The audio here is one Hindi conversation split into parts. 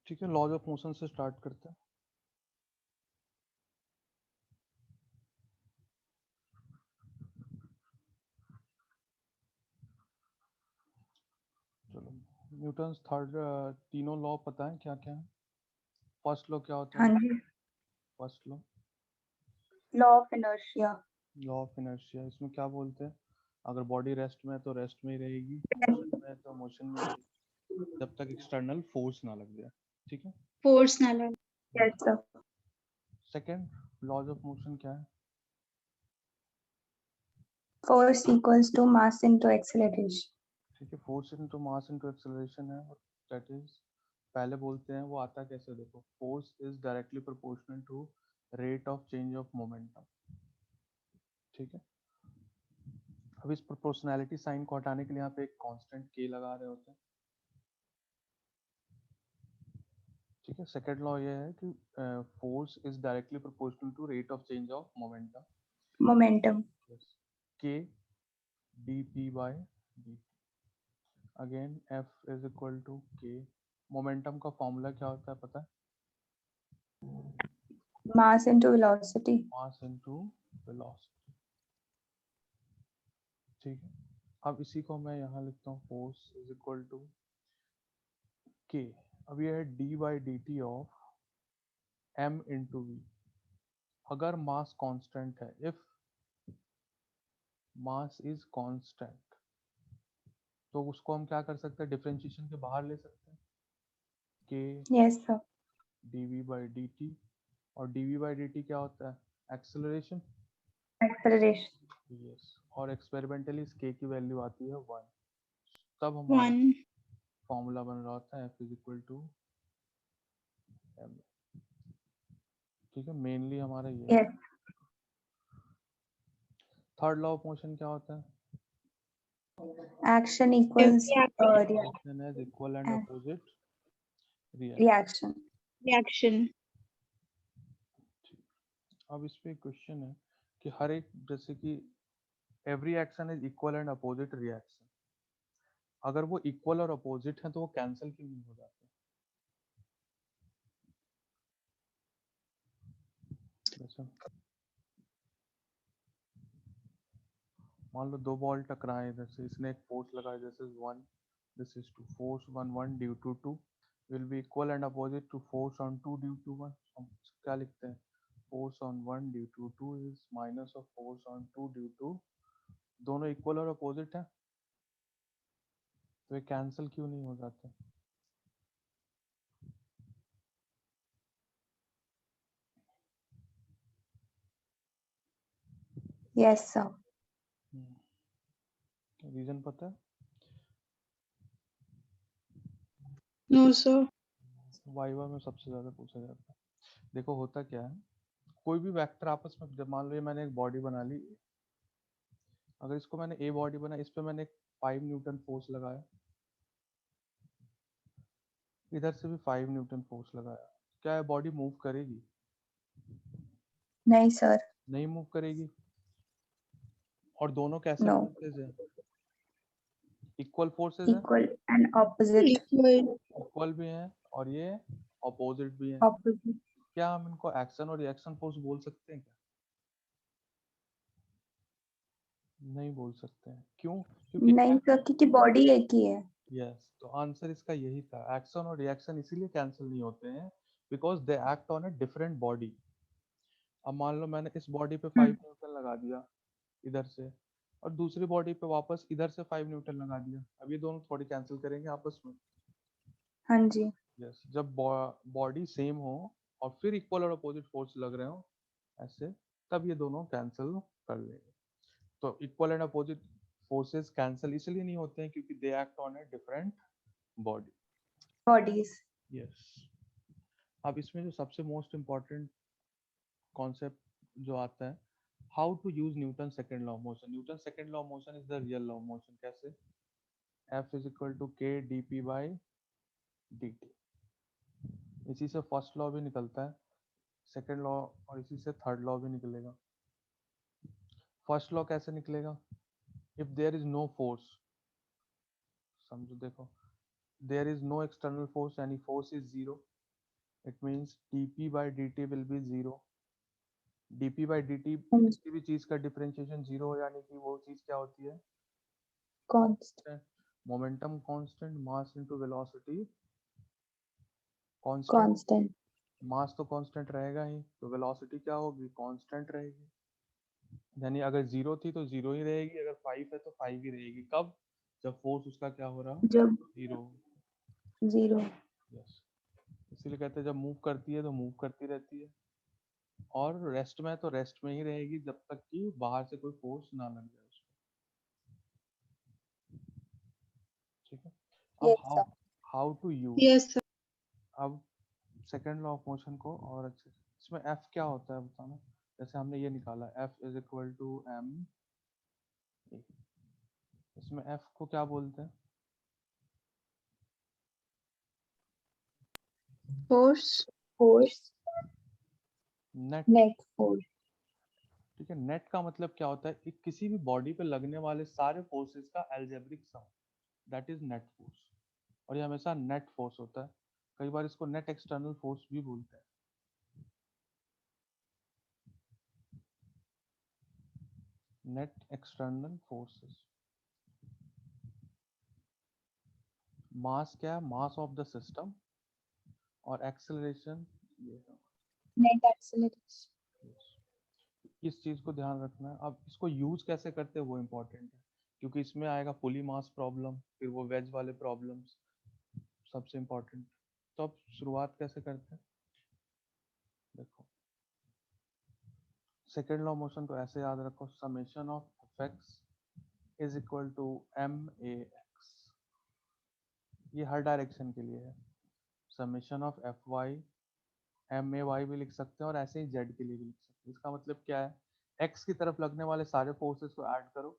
ठीक है, लॉज ऑफ मोशन से स्टार्ट करते हैं। चलो, न्यूटन्स थर्ड तीनों लॉ पता है क्या क्या है? फर्स्ट लॉ क्या होता हाँ है? जी, first law, law of inertia. Law of inertia. इसमें क्या बोलते हैं? अगर बॉडी रेस्ट में है तो रेस्ट में ही रहेगी, मोशन में है तो मोशन में ही रहेगी, जब तक एक्सटर्नल फोर्स ना लग जाए। ठीक है। फोर्स ना लगे। Yes sir. Second laws of motion क्या है? Force equals to mass into acceleration. ठीक है, force into mass into acceleration है, दैट इज, पहले बोलते हैं वो आता कैसे, देखो, force is directly proportional to rate of change of momentum. ठीक है, अब इस प्रोपोर्शनैलिटी साइन को हटाने के लिए यहाँ पे एक कांस्टेंट k लगा रहे होते हैं। ठीक है, सेकंड लॉ ये है कि force is directly proportional to rate of change of momentum. Momentum. k dp by dt, again f is equal to k। Momentum का फॉर्मूला क्या होता है पता है? Mass into velocity. Mass into velocity. ठीक है, अब इसी को मैं यहाँ लिखता हूँ, force is equal to k। अब ये है d by D T of m into v। अगर मास कांस्टेंट है, इफ मास इज कांस्टेंट, तो उसको हम क्या कर सकते हैं, डिफरेंशिएशन के बाहर ले सकते हैं, k yes sir. dv by dt। और dv बाई dt क्या होता है? एक्सेलरेशन। एक्सेलरेशन। यस, और एक्सपेरिमेंटली इस k की वैल्यू आती है 1, तब हमारा 1 फॉर्मूला बन रहा होता है f is equal to m। ठीक है, मेनली हमारा ये है। Yes. Third law of motion क्या होता है? Action equals action as equal and opposite reaction. Reaction. Reaction. अब इस पे क्वेश्चन है कि हर एक, जैसे कि every action is equal and opposite reaction, अगर वो इक्वल और अपोजिट है तो वो कैंसिल क्यों नहीं हो जाते? जैसे मान लो दो बॉल टकराए, इधर से इसने एक फोर्स लगाया, this is 1, this is 2, force 1 1 due to 2 will be equal and opposite to force on 2 due to 1। हम क्या लिखते हैं? Force on 1 due to 2 is minus of force on 2 due to, दोनों इक्वल और अपोजिट है, तो ये कैंसिल क्यों नहीं हो जाते? Yes sir. रीजन पता है? No sir. वाइवा में सबसे ज्यादा पूछा जाता है। देखो होता क्या है, कोई भी वेक्टर आपस में, जब मान लो ये मैंने एक बॉडी बना ली, अगर इसको मैंने ए बॉडी बना, इस पे मैंने 5 न्यूटन फोर्स लगाया, इधर से भी 5 न्यूटन फोर्स लगाया, क्या ये बॉडी मूव करेगी? नहीं सर। नहीं मूव करेगी। और दोनों कैसे नो। फोर्सेज है? इक्वल फोर्सेज है, equal and opposite. Equal. Equal भी है, और ये अपोजिट भी है। ऑपोजिट। क्या हम इनको एक्शन और रिएक्शन फोर्स बोल सकते हैं क्या? नहीं बोल सकते हैं, क्यों? क्योंकि नहीं सर, क्योंकि बॉडी एक ही है। यस, तो आंसर इसका यही था, एक्शन और रिएक्शन इसीलिए कैंसिल नहीं होते हैं because they act on a different body. अब मान लो मैंने इस बॉडी पे 5 न्यूटन लगा दिया इधर से, और दूसरी बॉडी पे वापस इधर से 5 न्यूटन लगा दिया, अब ये दोनों थोड़ी कैंसिल करेंगे आपस में। हाँ जी। यस, जब बॉडी सेम हो और फिर इक्वल और अपोजिट फोर्स लग रहे हो ऐसे, तब ये दोनों कैंसिल कर लेंगे। तो equal and opposite forces cancel इसलिए नहीं होते हैं क्योंकि they act on a different body. Bodies. Yes, अब इसमें जो सबसे मोस्ट इम्पॉर्टेंट कॉन्सेप्ट जो आता है, how to use Newton second law of motion. Newton second law of motion is the real law of motion. कैसे? F is equal to K D P by D T. इसी से फर्स्ट लॉ भी निकलता है, सेकेंड लॉ, और इसी से थर्ड लॉ भी निकलेगा। फर्स्ट लॉ कैसे निकलेगा? If there is no force, समझो, देखो, there is no external force यानी force is zero, It means dp by dt will be 0. dp by dt Hmm. किसी भी चीज का डिफरेंशिएशन 0 हो यानी कि वो चीज क्या होती है? Constant. मोमेंटम कांस्टेंट, मास इनटू वेलोसिटी कांस्टेंट। Constant. मास तो कांस्टेंट रहेगा ही, तो वेलोसिटी क्या होगी? कांस्टेंट रहेगी। यानी अगर 0 थी तो 0 ही रहेगी, अगर 5 है तो 5 ही रहेगी। कब? जब फोर्स उसका क्या हो रहा? जब 0। 0. यस, इसीलिए कहते हैं जब मूव करती है तो मूव करती रहती है, और रेस्ट में है तो रेस्ट में ही रहेगी जब तक कि बाहर से कोई फोर्स ना लग जाए उसको। ठीक है। अब Yes, how sir. How to use. Yes, sir. अब सेकेंड लॉ ऑफ मोशन को और अच्छे से, इसमें एफ क्या होता है बताना। जैसे हमने ये निकाला F is equal to M, इसमें एफ को क्या बोलते हैं? Force. Force. Net. Net force. ठीक है, नेट का मतलब क्या होता है? कि किसी भी बॉडी पे लगने वाले सारे फोर्सेस का algebraic sum, that is net force. और ये हमेशा नेट फोर्स होता है। कई बार इसको नेट एक्सटर्नल फोर्स भी बोलते हैं। Net external forces. मास क्या है? मास ऑफ द सिस्टम। और एक्सेलरेशन ये है। Net acceleration. इस चीज को ध्यान रखना है। अब इसको यूज कैसे करते हैं वो इम्पोर्टेंट है, क्योंकि इसमें आएगा पुली मास प्रॉब्लम, फिर वो वेज वाले प्रॉब्लम्स, सबसे इम्पोर्टेंट। तो अब शुरुआत कैसे करते हैं? देखो, सेकेंड लॉ मोशन को ऐसे याद रखो, summation of F X is equal to M A X. ये हर डायरेक्शन के लिए है। Summation of F Y, M A Y भी लिख सकते हैं, और ऐसे ही जेड के लिए भी लिख सकते हैं। इसका मतलब क्या है? एक्स की तरफ लगने वाले सारे फोर्सेस को ऐड करो,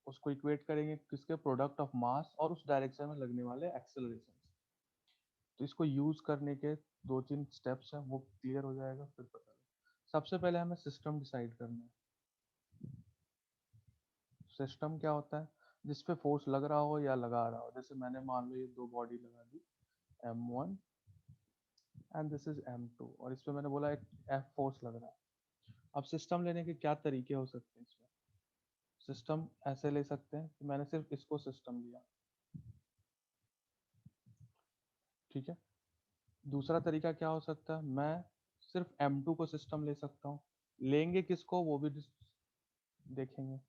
उसको इक्वेट करेंगे किसके? प्रोडक्ट ऑफ मास और उस डायरेक्शन में लगने वाले एक्सेलरेशन। तो इसको यूज करने के 2-3 स्टेप्स हैं, वो क्लियर हो जाएगा फिर पता लगेगा। सबसे पहले हमें सिस्टम डिसाइड करना है। सिस्टम क्या होता है? जिस पे फोर्स लग रहा हो या लगा रहा हो। जैसे मैंने मान लो ये दो बॉडी लगा दी, M1 and this is M2, और इस पे मैंने बोला एक F फोर्स लग रहा है। अब सिस्टम लेने के क्या तरीके हो सकते हैं इसमें? सिस्टम ऐसे ले सकते हैं कि मैंने सिर्फ इसको सिस्टम लिया, ठीक है। दूसरा तरीका क्या हो सकता है? मैं सिर्फ M2 को सिस्टम ले सकता हूँ। लेंगे किसको वो भी देखेंगे,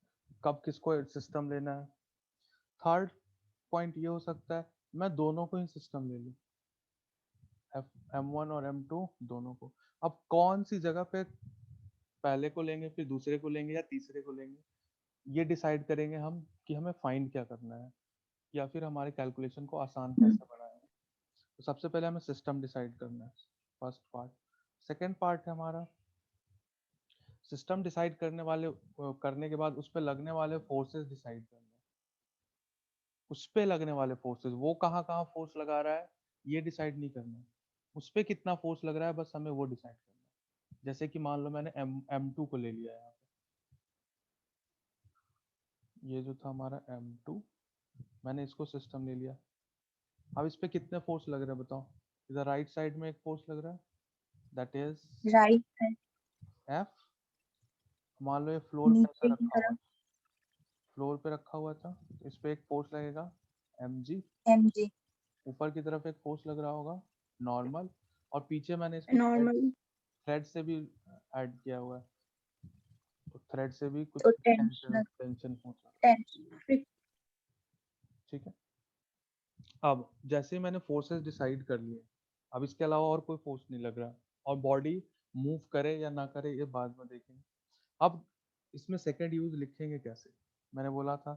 कब किसको सिस्टम लेना है। थर्ड पॉइंट ये हो सकता है मैं दोनों को ही सिस्टम ले लूँ, M1 और M2 दोनों को। अब कौन सी जगह पे पहले को लेंगे, फिर दूसरे को लेंगे, या तीसरे को लेंगे, ये डिसाइड करेंगे हम कि हमें फाइंड क्या करना है, या फिर हमारे कैलकुलेशन को आसान कैसे बनाए। तो सबसे पहले हमें सिस्टम डिसाइड करना है, फर्स्ट पार्ट। सेकेंड पार्ट है हमारा सिस्टम डिसाइड करने के बाद उस पर लगने वाले फोर्सेस डिसाइड करना है। उस पे लगने वाले फोर्सेस, वो कहाँ कहाँ फोर्स लगा रहा है ये डिसाइड नहीं करना है, उस पे कितना फोर्स लग रहा है बस हमें वो डिसाइड करना है। जैसे कि मान लो मैंने M2 को ले लिया यहाँ पे, ये जो था हमारा M2, मैंने इसको सिस्टम ले लिया। अब इस पे कितने फोर्स लग रहे हैं बताओ? इधर राइट साइड में एक फोर्स लग रहा है, that is Right side. F। मान लो ये फ्लोर पे ऐसा नीचे की रखा हुआ है, तरफ फ्लोर पे रखा हुआ था, इस पे एक फोर्स लगेगा mg। mg. ऊपर की तरफ एक फोर्स लग रहा होगा नॉर्मल, और पीछे मैंने इसको थ्रेड Normal. थ्रेड से भी ऐड किया हुआ है, तो थ्रेड से भी कुछ तो टेंशन tension. टेंशन होता है। Tension. ठीक है। अब जैसे ही मैंने फोर्सेस डिसाइड कर लिए, अब इसके अलावा और कोई फोर्स नहीं लग रहा, और बॉडी मूव करे या ना करे ये बाद में देखेंगे। अब इसमें सेकेंड यूज लिखेंगे कैसे? मैंने बोला था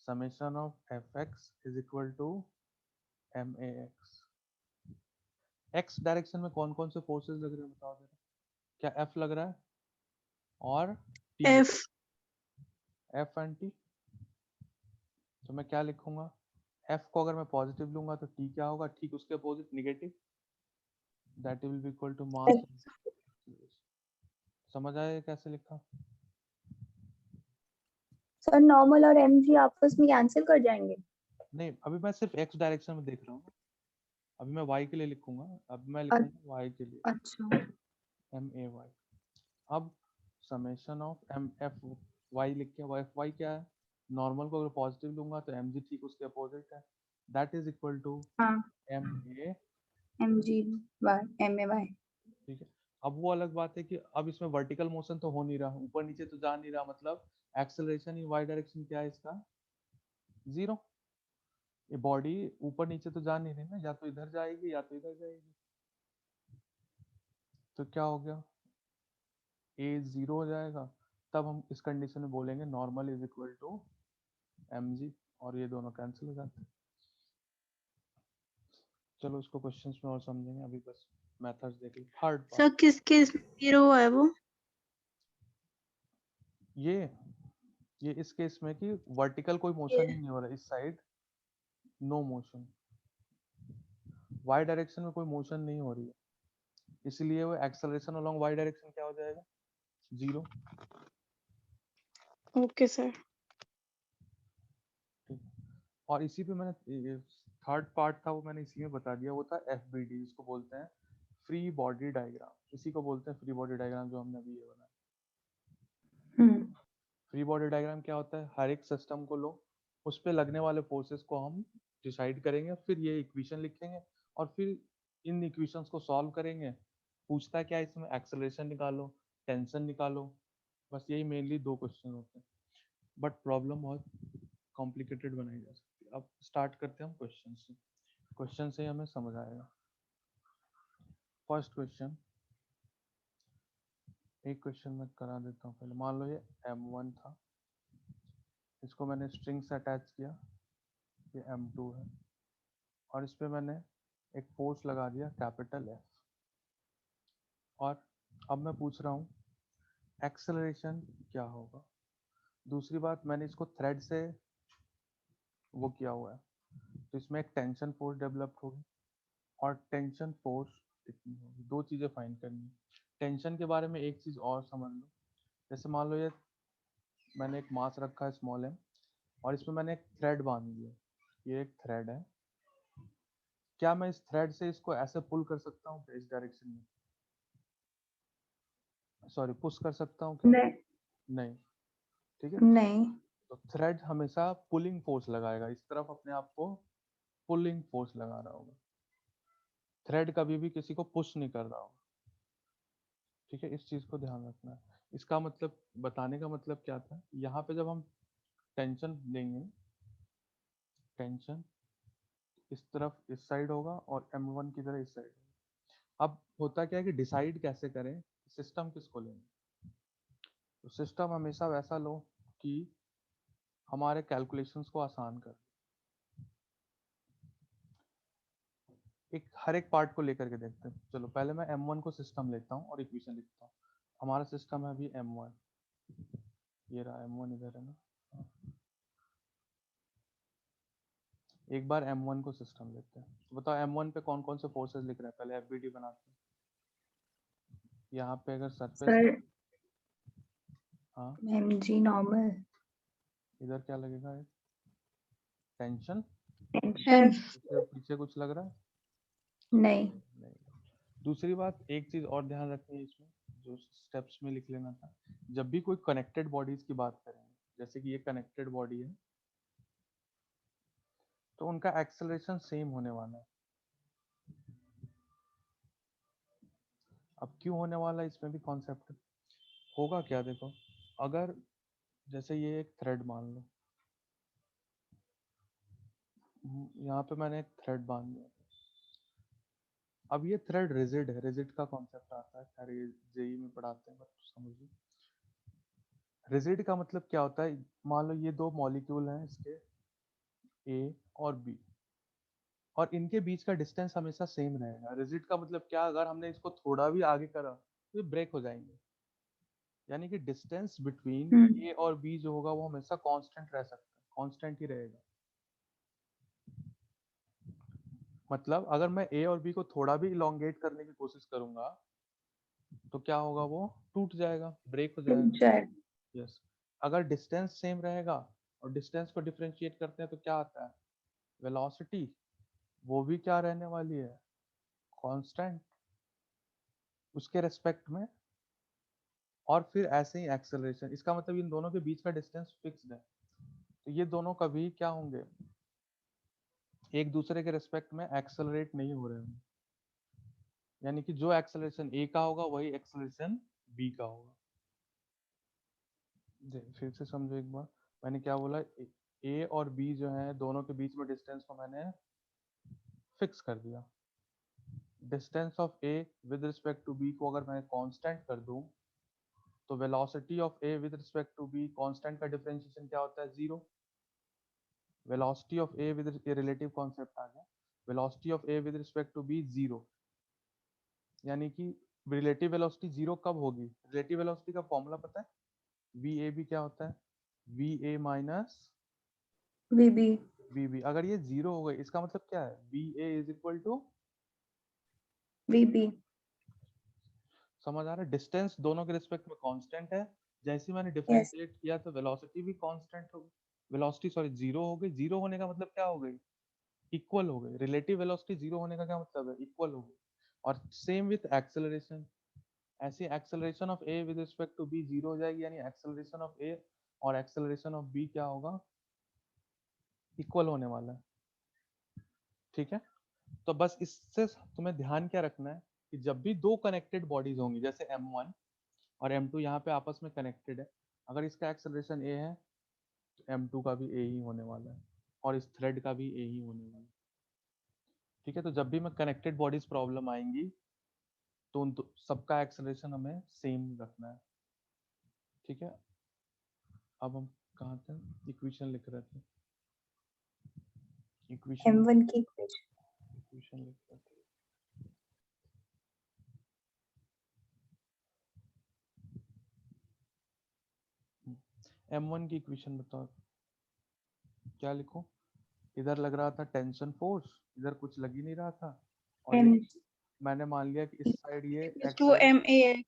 summation of F X is equal to M A X. X direction में कौन कौन से फोर्सेस लग रहे हैं बताओ जरा। क्या एफ लग रहा है और टी लग F. रहा है? F and T. तो मैं क्या लिखूंगा? एफ को अगर मैं पॉजिटिव लूंगा तो टी क्या होगा? ठीक उसके opposite negative, that will be equal to mass. समझ आया ये कैसे लिखा? सर नॉर्मल और mg आपस में कैंसिल कर जाएंगे. नहीं, अभी मैं सिर्फ एक्स डायरेक्शन में देख रहा हूँ। अभी मैं y के लिए लिखूंगा, अब मैं लिखूंगा y के लिए अच्छा MAY। अब समेशन ऑफ MFY लिख के FY क्या है, नॉर्मल को अगर पॉजिटिव लूंगा तो mg ठीक उसके अपोजिट है, दैट इज इक्वल टू हाँ MA। MGY MAY। ठीक है, अब वो अलग बात है कि अब इसमें वर्टिकल मोशन तो हो नहीं रहा, ऊपर नीचे तो जा नहीं रहा, मतलब एक्सेलरेशन इन y डायरेक्शन क्या है इसका, जीरो। ये बॉडी ऊपर नीचे तो जा नहीं रही ना, या तो इधर जाएगी या तो इधर जाएगी, तो क्या हो गया, a जीरो हो जाएगा। तब हम इस कंडीशन में बोलेंगे normal is equal to mg, और ये दोनों कैंसिल हो जाते हैं। चलो इसको क्वेश्चंस में और समझेंगे, अभी बस मेथड्स देख ली। थर्ड सर पार्ट, किस केस में जीरो है वो? ये ये इस केस में कि वर्टिकल कोई मोशन ही नहीं हो रहा, इस side no motion, Y direction में कोई मोशन नहीं हो रही है, इसलिए वो एक्सेलरेशन अलोंग वाई डायरेक्शन क्या हो जाएगा, जीरो। Okay sir. ठीक, और इसी पे मैंने थर्ड पार्ट था वो मैंने इसी में बता दिया, वो था FBD, इसको बोलते हैं फ्री बॉडी डायग्राम, इसी को बोलते हैं फ्री बॉडी डायग्राम जो हमने अभी ये बनाया। फ्री बॉडी डायग्राम क्या होता है, हर एक सिस्टम को लो, उस पे लगने वाले फोर्सेस को हम डिसाइड करेंगे, फिर ये इक्वेशन लिखेंगे, और फिर इन इक्वेशंस को सॉल्व करेंगे। पूछता है क्या इसमें, एक्सेलरेशन निकालो, टेंशन निकालो, बस यही मेनली दो क्वेश्चन होते हैं, बट प्रॉब्लम बहुत कॉम्प्लिकेटेड बनाई जा सकती है। अब स्टार्ट करते हैं हम क्वेश्चन से, क्वेश्चन से ही हमें समझ आएगा। फर्स्ट क्वेश्चन, एक क्वेश्चन मैं करा देता हूँ पहले। मान लो ये M1 था, इसको मैंने स्ट्रिंग से अटैच किया, ये M2 है, और इस पे मैंने एक फोर्स लगा दिया कैपिटल F, और अब मैं पूछ रहा हूँ एक्सेलरेशन क्या होगा। दूसरी बात, मैंने इसको थ्रेड से वो किया हुआ है, तो इसमें एक टेंशन फोर्स डेवलप होगी, और टेंशन फोर्स कितनी होगी, दो चीज़ें फाइंड करनी है। टेंशन के बारे में एक चीज़ और समझ लो, जैसे मान लो ये मैंने एक मास रखा है स्मॉल m, और इसमें मैंने एक थ्रेड बांध दिया, ये एक थ्रेड है, क्या मैं इस थ्रेड से इसको ऐसे पुल कर सकता हूँ इस डायरेक्शन में, सॉरी पुश कर सकता हूँ क्या, नहीं नहीं, ठीक है। नहीं तो थ्रेड हमेशा पुलिंग फोर्स लगाएगा, इस तरफ अपने आप को पुलिंग फोर्स लगा रहा होगा, थ्रेड कभी भी किसी को पुश नहीं कर रहा होगा, ठीक है, इस चीज को ध्यान रखना है। इसका मतलब, बताने का मतलब क्या था, यहाँ पे जब हम टेंशन देंगे, टेंशन इस तरफ इस साइड होगा और M1 की तरह इस साइड होगा। अब होता क्या है कि डिसाइड कैसे करें सिस्टम किसको लेंगे, तो सिस्टम हमेशा वैसा लो कि हमारे कैलकुलेशंस को आसान कर, एक हर एक पार्ट को लेकर के देखते हैं। चलो पहले मैं M1 को सिस्टम लेता हूँ और इक्वेशन लिखता हूँ। हमारा सिस्टम है अभी M1, ये रहा M1 इधर है ना, एक बार M1 को सिस्टम लेते हैं। तो बताओ M1 पे कौन कौन से फोर्सेस लिख रहे हैं, पहले FBD बनाते हैं। यहाँ पे अगर सरफेस, सर हाँ, MG नॉर्मल इधर क्या लगेगा, टेंशन, टेंशन इससे पीछे कुछ लग रहा है, नहीं नहीं। दूसरी बात, एक चीज और ध्यान रखनी है इसमें, जो स्टेप्स में लिख लेना था, जब भी कोई कनेक्टेड बॉडीज की बात करेंगे, जैसे कि ये कनेक्टेड बॉडी है, तो उनका एक्सेलरेशन सेम होने वाला है। अब क्यों होने वाला है, इसमें भी कॉन्सेप्ट होगा क्या, देखो, अगर जैसे ये एक थ्रेड मान लो, यहाँ पे मैंने एक थ्रेड बांध दिया, अब ये थ्रेड रिजिड है, रिजिड का कॉन्सेप्ट आता है, खैर ये जेई में पढ़ाते हैं, बट समझिए रिजिड का मतलब क्या होता है। मान लो ये दो मॉलिक्यूल हैं इसके, ए और बी, और इनके बीच का डिस्टेंस हमेशा सेम रहेगा। रिजिड का मतलब क्या, अगर हमने इसको थोड़ा भी आगे करा तो ये ब्रेक हो जाएंगे, यानी कि डिस्टेंस बिटवीन ए और बी जो होगा वो हमेशा कांस्टेंट रह सकता है, कांस्टेंट ही रहेगा। मतलब अगर मैं ए और बी को थोड़ा भी इलोंगेट करने की कोशिश करूंगा तो क्या होगा, वो टूट जाएगा, ब्रेक हो जाएगा। टीचर यस, अगर डिस्टेंस सेम रहेगा, और डिस्टेंस को डिफरेंशिएट करते हैं तो क्या आता है, वेलोसिटी, वो भी क्या रहने वाली है, कांस्टेंट उसके रेस्पेक्ट में। और फिर ऐसे ही एक्सेलरेशन, इसका मतलब इन दोनों के बीच का डिस्टेंस फिक्स्ड है, तो ये दोनों कभी क्या होंगे, एक दूसरे के रेस्पेक्ट में एक्सेलरेट नहीं हो रहे होंगे। यानी कि जो एक्सेलरेशन ए का होगा वही एक्सेलरेशन बी का होगा। फिर से समझो एक बार, मैंने क्या बोला, ए और बी जो है दोनों के बीच में डिस्टेंस को मैंने फिक्स कर दिया। Distance of A with respect to B को अगर मैं कांस्टेंट कर दूं, तो velocity of A with respect to B, constant का डिफरेंशिएशन क्या होता है, zero. Velocity of A with, ये रिलेटिव कॉन्सेप्ट आ गया, velocity of A with respect to B zero. यानी कि रिलेटिव वेलोसिटी जीरो कब होगी, रिलेटिव वेलोसिटी का फॉर्मूला पता है, वी ए बी क्या होता है, V A minus VB. V B. अगर ये जीरो हो गई इसका मतलब क्या है, V A is equal to, VB. समझ आ रहा है, डिस्टेंस दोनों के रिस्पेक्ट में कांस्टेंट है, जैसे ही मैंने Yes. डिफरेंशिएट किया तो वेलोसिटी भी कांस्टेंट हो गई, वेलोसिटी सॉरी जीरो हो गई। जीरो होने का मतलब क्या हो गई, इक्वल हो गई। रिलेटिव वेलोसिटी जीरो होने का क्या मतलब है, इक्वल हो गई। और सेम विथ एक्सेलरेशन, ऐसे acceleration of A with respect to B zero हो जाएगी, यानी एक्सेलरेशन ऑफ ए और एक्सेलरेशन ऑफ बी क्या होगा, इक्वल होने वाला है। ठीक है, तो बस इससे तुम्हें ध्यान क्या रखना है कि जब भी दो कनेक्टेड बॉडीज होंगी, जैसे m1 और m2 यहाँ पे आपस में कनेक्टेड है, अगर इसका एक्सेलरेशन a है तो m2 का भी a ही होने वाला है, और इस थ्रेड का भी a ही होने वाला है। ठीक है, तो जब भी मैं कनेक्टेड बॉडीज प्रॉब्लम आएंगी तो उन सबका एक्सेलरेशन हमें सेम रखना है। ठीक है, अब हम कहाँ थे, इक्वेशन लिख रहे थे, इक्वेशन M1 की equation. इक्वेशन लिख रहे थे। m1 की इक्वेशन बताओ, क्या लिखो, इधर लग रहा था टेंशन फोर्स, इधर कुछ लग ही नहीं रहा था, और M मैंने मान लिया कि इस साइड ये equals to acceleration MAX.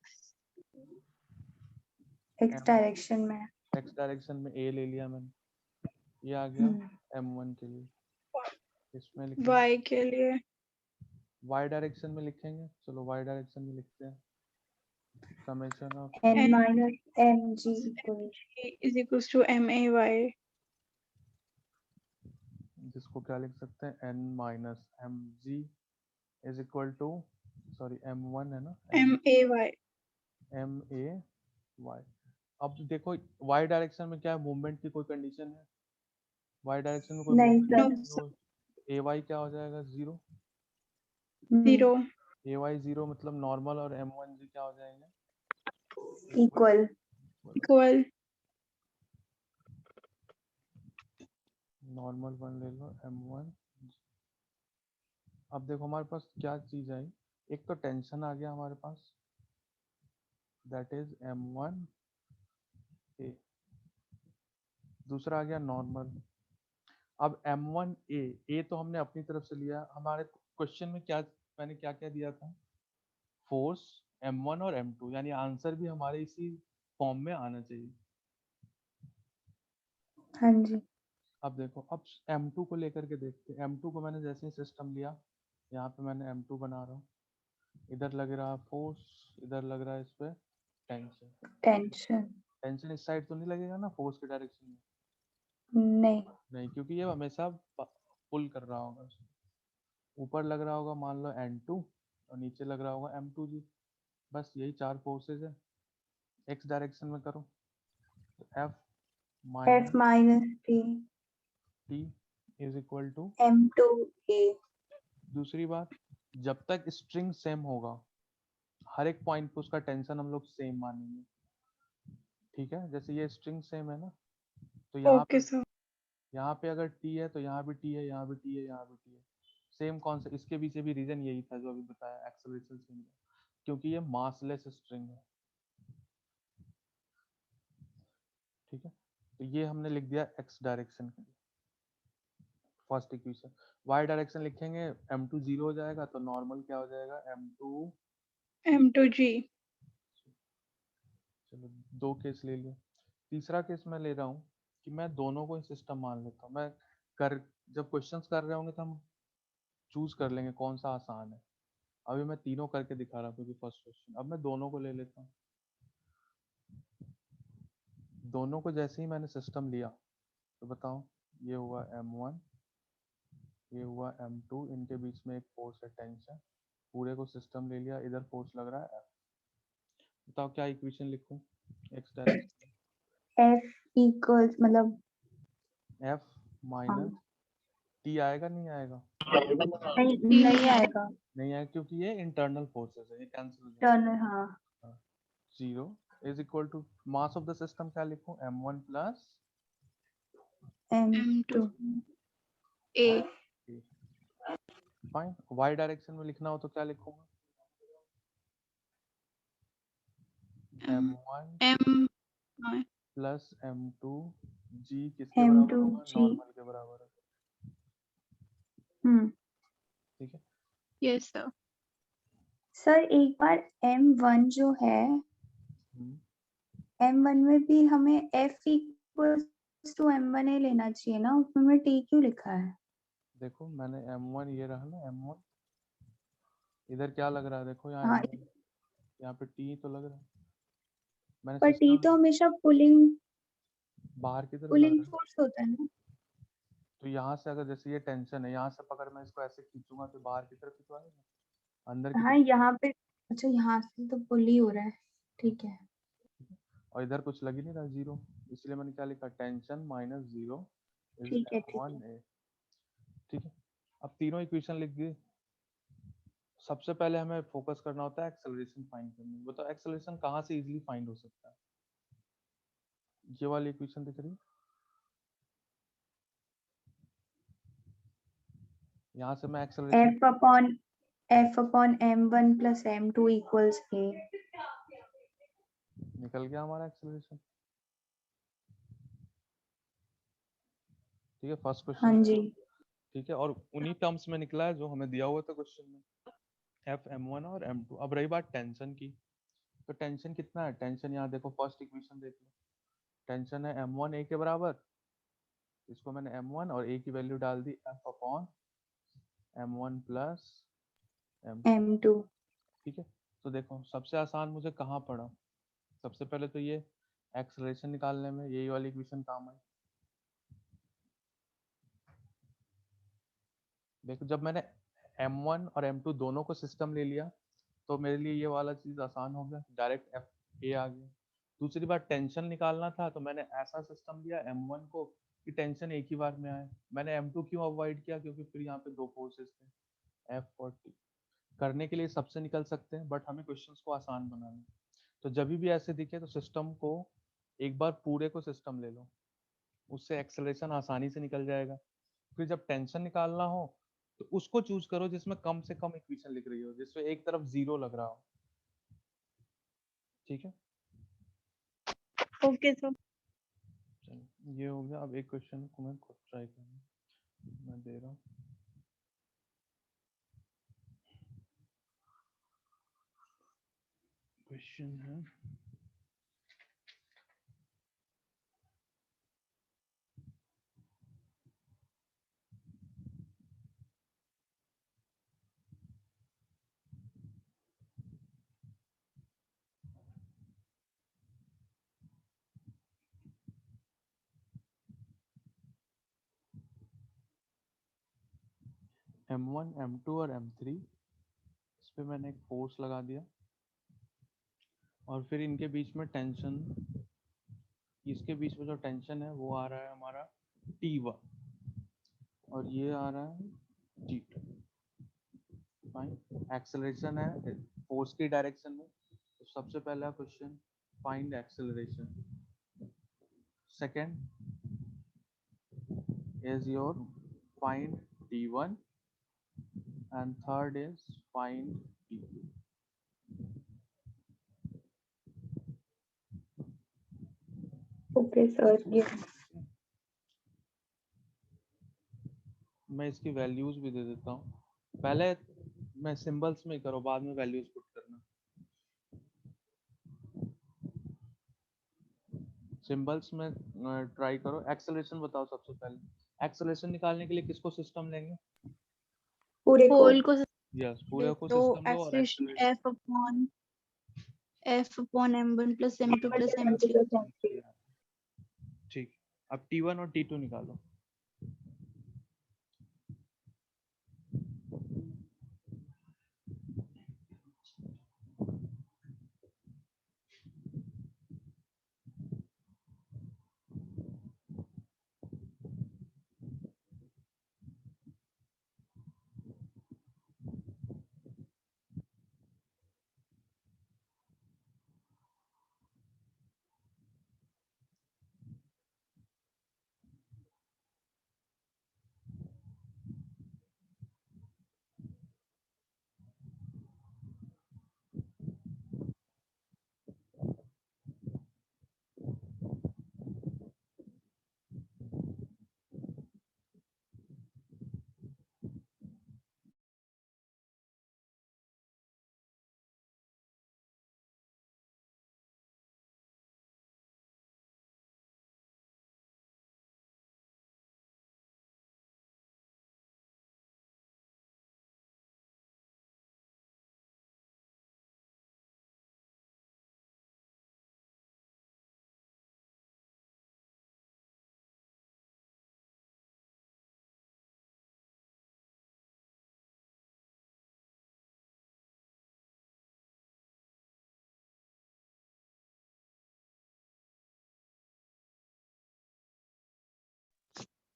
X direction में. एक्स डायरेक्शन में a ले लिया मैंने, ये आ गया हम्म. m1 के लिए। इसमें लिखेंगे Y के लिए y डायरेक्शन में लिखेंगे, चलो y डायरेक्शन में लिखते हैं, summation of N N minus MG equation. is equals to MAY. जिसको क्या लिख सकते हैं, n minus M G is equal to, sorry m1 है ना, MAY. m a y। अब देखो y डायरेक्शन में क्या है, मूवमेंट की कोई कंडीशन है, y डायरेक्शन में कोई नहीं मूवमेंट No, सर. नहीं हो, ए वाई क्या हो जाएगा, जीरो। zero. ए वाई जीरो मतलब नॉर्मल, और एम वन जी क्या हो जाएंगे, Equal. Equal. नॉर्मल वन ले लो, एम वन। अब देखो हमारे पास क्या चीज आई, एक तो टेंशन आ गया हमारे पास, दैट इज एम वन ए, दूसरा आ गया नॉर्मल। अब एम वन ए तो हमने अपनी तरफ से लिया, हमारे क्वेश्चन में क्या, मैंने क्या क्या दिया था, फोर्स m1 और m2, यानी आंसर भी हमारे इसी फॉर्म में आना चाहिए। हाँ जी. अब देखो, अब m2 को लेकर के देखते हैं, m2 को मैंने जैसे ही सिस्टम लिया, यहाँ पे मैंने m2 बना रहा हूँ, इधर लग रहा फोर्स, इधर लग रहा है इस पे टेंशन। Tension. टेंशन इस साइड तो नहीं लगेगा ना फोर्स के डायरेक्शन में, नहीं. नहीं, क्योंकि ये हमेशा पुल कर रहा होगा, ऊपर लग रहा होगा मान लो n2 और नीचे लग रहा होगा m2 जी, बस यही चार फोर्सेज है। x डायरेक्शन में करो तो f F minus minus P. t is equal to, M2A. दूसरी बात, जब तक स्ट्रिंग सेम होगा हर एक पॉइंट पे उसका टेंशन हम लोग सेम मानेंगे। ठीक है, जैसे ये स्ट्रिंग सेम है ना, तो Okay, sir. यहाँ पे अगर टी है तो यहाँ भी टी है, यहाँ भी टी है, यहाँ भी टी है, सेम कॉन्सेप्ट। इसके पीछे भी रीजन यही था जो अभी बताया, एक्सेलरेशन सेम, क्योंकि ये मासलेस स्ट्रिंग है। ठीक है, तो ये हमने लिख दिया एक्स डायरेक्शन के लिए फर्स्ट इक्वेशन। वाई डायरेक्शन लिखेंगे, m2 जीरो हो जाएगा तो नॉर्मल क्या हो जाएगा, m2। M2G. चलो दो केस ले लिया, तीसरा केस मैं ले रहा हूँ कि मैं दोनों को सिस्टम मान लेता हूँ। मैं कर जब क्वेश्चंस कर रहे होंगे तो हम चूज कर लेंगे कौन सा आसान है। अभी मैं तीनों करके दिखा रहा हूँ क्योंकि फर्स्ट क्वेश्चन। अब मैं दोनों को ले लेता हूँ। दोनों को जैसे ही मैंने सिस्टम लिया तो बताओ, ये हुआ M1, ये हुआ M2, इनके बीच में एक फोर्स है टेंशन। पूरे को सिस्टम ले लिया, इधर फोर्स लग रहा है F। बताओ क्या इक्वेशन लिखूं एक्स डायरेक्शन? F equals मतलब F माइनस T आएगा नहीं आएगा? नहीं आएगा। नहीं आएगा क्योंकि ये इंटरनल फोर्सेस है, ये कैंसिल हो टर्न हाँ जाएगा। 0 is equal to mass of the system क्या लिखूं? M1 plus M2 M2 A fine. y direction में लिखना हो तो क्या लिखूंगा? M M1 M plus M2 G किसके बराबर M2 होगा? G नॉर्मल के बराबर है। ठीक है। yes sir सर एक बार M1 जो है हम्म, M1 में भी हमें F equals to M1A लेना चाहिए ना, उसमें T क्यों लिखा है? देखो मैंने M1 ये रहा ना M1, इधर क्या लग रहा है देखो, यहाँ हाँ M1, यहाँ पे T तो लग रहा है। मैंने पर T सिस्टम तो हमेशा पुलिंग बाहर की तरफ लग पुलिंग रहा है। फोर्स होता है ना। तो यहाँ से अगर जैसे ये टेंशन है, यहाँ से पकड़ मैं इसको ऐसे खींचूंगा तो बाहर की तरफ ही तो आएगा, अंदर की हाँ तरफ। यहाँ पे अच्छा यहाँ से तो पुल ही हो रहा है, ठीक है। और इधर कुछ लग ही नहीं रहा, जीरो, इसलिए मैंने क्या लिखा? टेंशन माइनस जीरो इज ठीक है ठीक है। M1A। ठीक है। अब तीनों इक्वेशन लिख दिए। सबसे पहले हमें फोकस करना होता है एक्सेलरेशन फाइंड करने। बताओ एक्सेलरेशन कहाँ से इजीली फाइंड हो सकता है? ये वाली इक्वेशन दिख रही है, यहाँ से मैं acceleration F upon M1 plus M2 equals A। निकल गया हमारा एक्सेलरेशन। ठीक है, फर्स्ट हाँ क्वेश्चन। जी। ठीक है, और उन्हीं टर्म्स में निकला है जो हमें दिया हुआ था क्वेश्चन में, F M1 और M2। अब रही बात टेंशन की, तो टेंशन कितना है? टेंशन यहाँ देखो, फर्स्ट इक्वेशन देख लो, टेंशन है M1 A के बराबर। इसको मैंने M1 और A की वैल्यू डाल दी F upon M1 plus M2। M2 ठीक है, तो देखो सबसे आसान मुझे कहाँ पड़ा? सबसे पहले तो ये एक्सेलरेशन निकालने में यही वाली इक्वेशन काम आई। देखो जब मैंने M1 और M2 दोनों को सिस्टम ले लिया तो मेरे लिए ये वाला चीज आसान हो गया, डायरेक्ट F A आ गया। दूसरी बार टेंशन निकालना था तो मैंने ऐसा सिस्टम लिया M1 को कि टेंशन एक ही बार में आए। मैंने M2 क्यों अवॉइड किया? क्योंकि फिर यहाँ पे दो फोर्सेस थे F और T। करने के लिए सबसे निकल सकते हैं, बट हमें क्वेश्चंस को आसान बनाना है। तो जब भी ऐसे दिखे तो सिस्टम को एक बार पूरे को सिस्टम ले लो, उससे एक्सेलरेशन आसानी से निकल जाएगा। फिर जब टेंशन निकालना हो तो उसको चूज करो जिसमें कम से कम इक्वेशन लिख रही हो, जिसमें एक तरफ जीरो लग रहा हो। ठीक है, okay sir चलो ये हो गया। अब एक क्वेश्चन को मैं खुद ट्राई करूँगा, मैं दे रहा हूँ। क्वेश्चन है M1 M2 और M3, इस पे मैंने एक फोर्स लगा दिया और फिर इनके बीच में टेंशन, इसके बीच में जो टेंशन है वो आ रहा है हमारा T1 और ये आ रहा है T2। फाइन, एक्सेलरेशन है फोर्स की डायरेक्शन में। तो सबसे पहला question, find acceleration. Second is your find T1 and third is find T2। Okay sir ये मैं इसकी वैल्यूज भी दे देता हूँ। पहले मैं सिंबल्स में करो, बाद में वैल्यूज पुट करना। सिंबल्स में ट्राई करो। एक्सेलरेशन बताओ सबसे पहले। एक्सेलरेशन निकालने के लिए किसको सिस्टम लेंगे? पूरे को होल को यस, पूरे को तो सिस्टम लो और acceleration acceleration f upon m1 plus m2 plus m3 ठीक। अब T1 और T2 निकालो।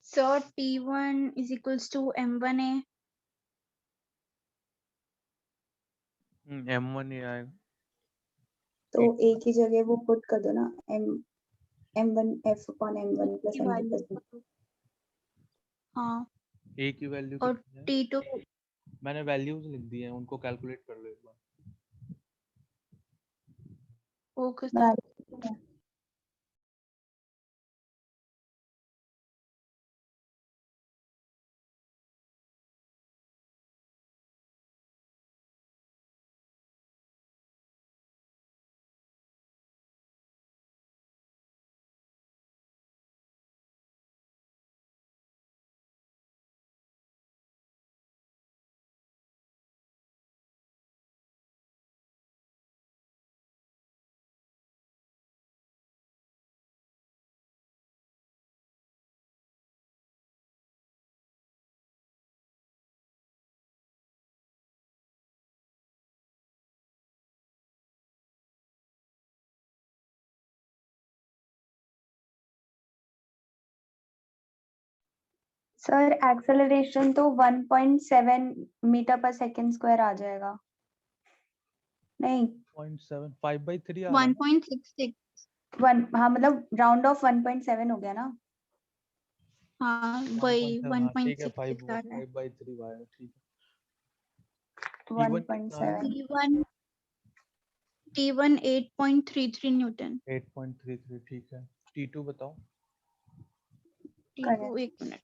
so t1 is equals to m1a M1 ही आएगा। तो ए की जगह वो पुट कर दो ना m1 f upon m1 plus की m2 वैल्यू plus m3। हाँ A की वैल्यू और कितनी है? t2 मैंने वैल्यूज लिख दी हैं, उनको कैलकुलेट कर लो एक बार। ओके सर एक्सेलरेशन तो 1.7 मीटर पर सेकंड स्क्वायर आ जाएगा। नहीं 0.7 5/3 आ रहा है ना? 1.66 हाँ मतलब राउंड ऑफ 1.7 हो गया ना। हाँ वही 1.7 हाँ ठीक है, 1.66 आ रहा है 5/3 आएगा, ठीक है। T1 कितना है? 1.7 t1 t1 8.33 न्यूटन 8.33, ठीक है। T2 बताओ। t2 एक मिनट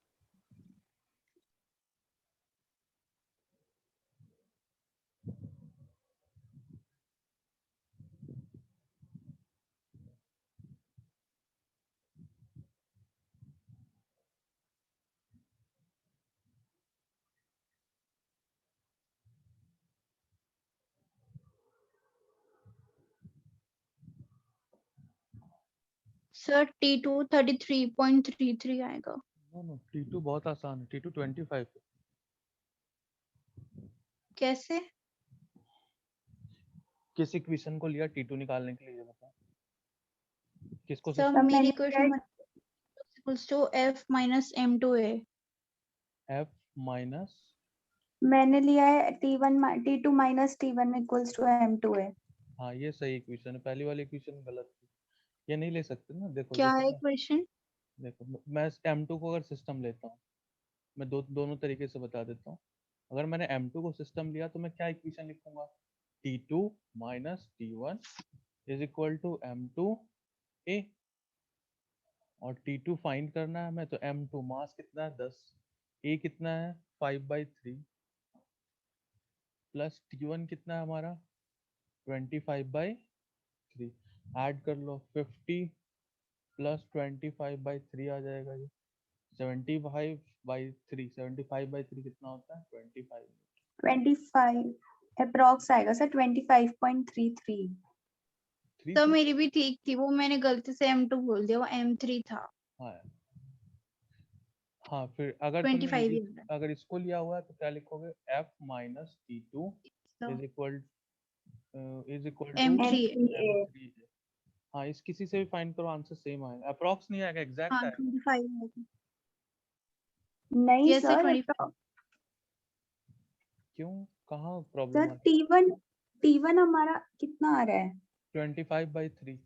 सर t2 33.33 आएगा नो T2 बहुत आसान है, T2 25 है। कैसे किस इक्वेशन को लिया T2 निकालने के लिए, ये बताओ। किसको सर सिस्टम मेरी question equals to f minus m2a F minus मैंने लिया है T1 T2 minus T1 equals to M2A। हाँ ये सही इक्वेशन है, पहली वाली इक्वेशन गलत थी। ये नहीं ले सकते ना, देखो क्या जैसे है मैं क्वेश्चन मैं M2 को अगर सिस्टम लेता हूँ, मैं दोनों तरीके से बता देता हूँ। अगर मैंने M2 को सिस्टम लिया तो मैं क्या इक्वेशन लिखूंगा? T2 minus T1 is equal to M2A, और T2 फाइंड करना है हमें, तो M2 मास कितना है 10, A कितना है 5/3, प्लस T1 कितना है हमारा 25/3। ऐड कर लो, 50 प्लस 25/3 आ जाएगा, ये 75 बाई 3, 75/3 कितना होता है? 25। 25 अप्रॉक्स आएगा सर 25.33। तो मेरी भी ठीक थी, वो मैंने गलती से M2 बोल दिया, वो M3 था। हाँ हाँ, फिर अगर 25 ही तुमने होता है। अगर इसको लिया हुआ है तो क्या लिखोगे? F माइनस T2 तो is equal to M3 M3। हाँ, इस किसी से भी फाइंड करो, आंसर सेम आएगा। अप्रॉक्स नहीं आएगा, एग्जैक्ट हाँ आएगा। 25 होगा। नहीं Yes, sir, सर 25। क्यों, कहाँ प्रॉब्लम सर आ रही T1 हमारा कितना आ रहा है? है? 25/3।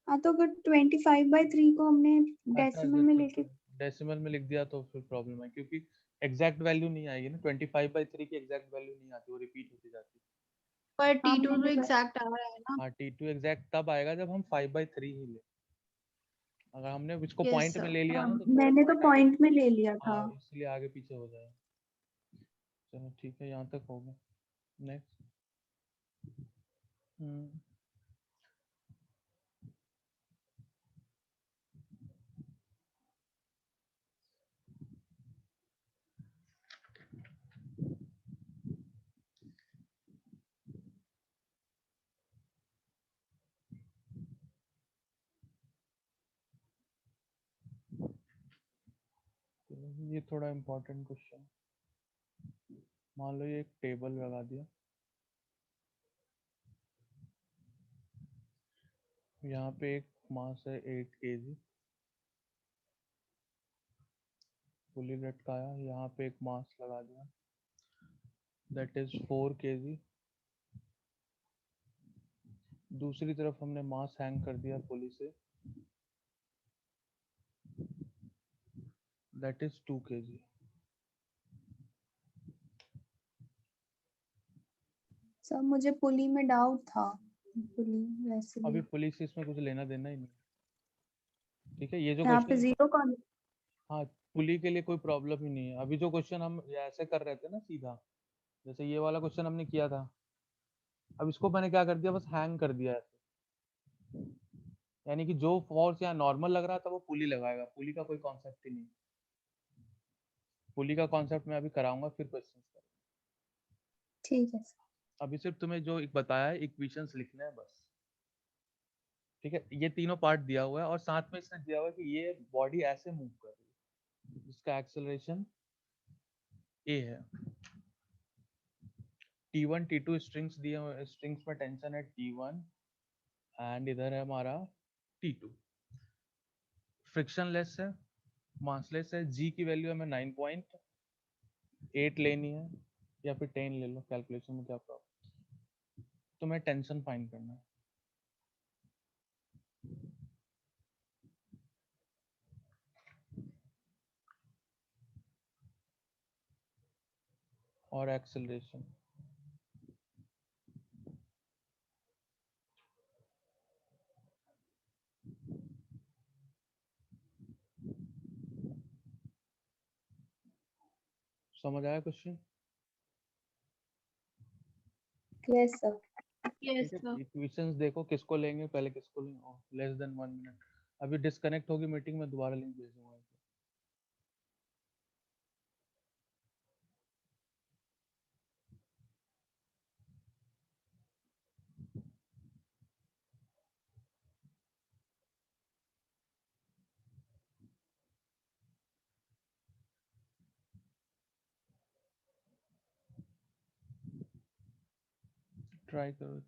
हाँ तो अगर 25/3 को हमने अच्छा डेसिमल में लेके डेसिमल में लिख दिया तो फिर प्रॉब्लम है, क्योंकि एग्जैक्ट वैल्यू नहीं आएगी ना। 25/3 की एग्जैक्ट वैल्यू नहीं आती, वो रिपीट होती जाती है। पर हाँ T2 तो मैंने एग्जैक्ट आ रहा है ना। हाँ, T2 एग्जैक्ट तब आएगा जब हम 5/3 ही ले। अगर हमने इसको Yes, पॉइंट में sir। ले लिया हाँ, ना तो थोड़ा मैंने तो पॉइंट में ले लिया था। हाँ, इसलिए आगे पीछे हो जाएगा। चलो ठीक है, यहाँ तक हो गया। नेक्स्ट। ये थोड़ा इम्पोर्टेंट क्वेश्चन। मान लो ये एक टेबल लगा दिया, यहाँ पे एक मास है 8 kg, पुली लटकाया, यहाँ पे एक मास लगा दिया दैट इज 4 kg। दूसरी तरफ हमने मास हैंग कर दिया पुली से, दैट इज 2 kg। सर मुझे पुली में डाउट था, पुली वैसे भी अभी पुलिस से इसमें कुछ लेना देना ही नहीं, ठीक है। ये जो यहाँ पे क्वेश्चन, जीरो कौन? हाँ, पुली के लिए कोई प्रॉब्लम ही नहीं है। अभी जो क्वेश्चन हम ऐसे कर रहे थे ना सीधा, जैसे ये वाला क्वेश्चन हमने किया था, अब इसको मैंने क्या कर दिया, बस हैंग कर दिया ऐसे। यानी कि जो फोर्स यहाँ नॉर्मल लग रहा था वो पुली लगाएगा, पुली का कोई कॉन्सेप्ट ही नहीं। पुली का कॉन्सेप्ट मैं अभी कराऊंगा, फिर क्वेश्चन करूंगा। ठीक है सर। अभी सिर्फ तुम्हें जो एक बताया है, इक्वेशंस लिखने हैं बस, ठीक है। ये तीनों पार्ट दिया हुआ है और साथ में इसने दिया हुआ है कि ये बॉडी ऐसे मूव कर रही है, जिसका एक्सेलरेशन ए है। T1 T2 स्ट्रिंग्स दिए हुए, स्ट्रिंग्स में टेंशन है T1 एंड इधर है हमारा T2। फ्रिक्शनलेस है, मासलेस है, G की वैल्यू हमें 9.8 लेनी है, या फिर 10 ले लो, कैलकुलेशन में क्या प्रॉब्लम। तुम्हें टेंशन फाइंड करना है। और एक्सेलरेशन। समझ आया क्वेश्चन? Yes sir. Yes, ठीक है, sir। इक्वेशंस देखो किसको लेंगे पहले, किसको लेंगे। Less than 1 minute. अभी डिस्कनेक्ट होगी मीटिंग में, दोबारा लिंक भेजूंगा। ट्राई करो।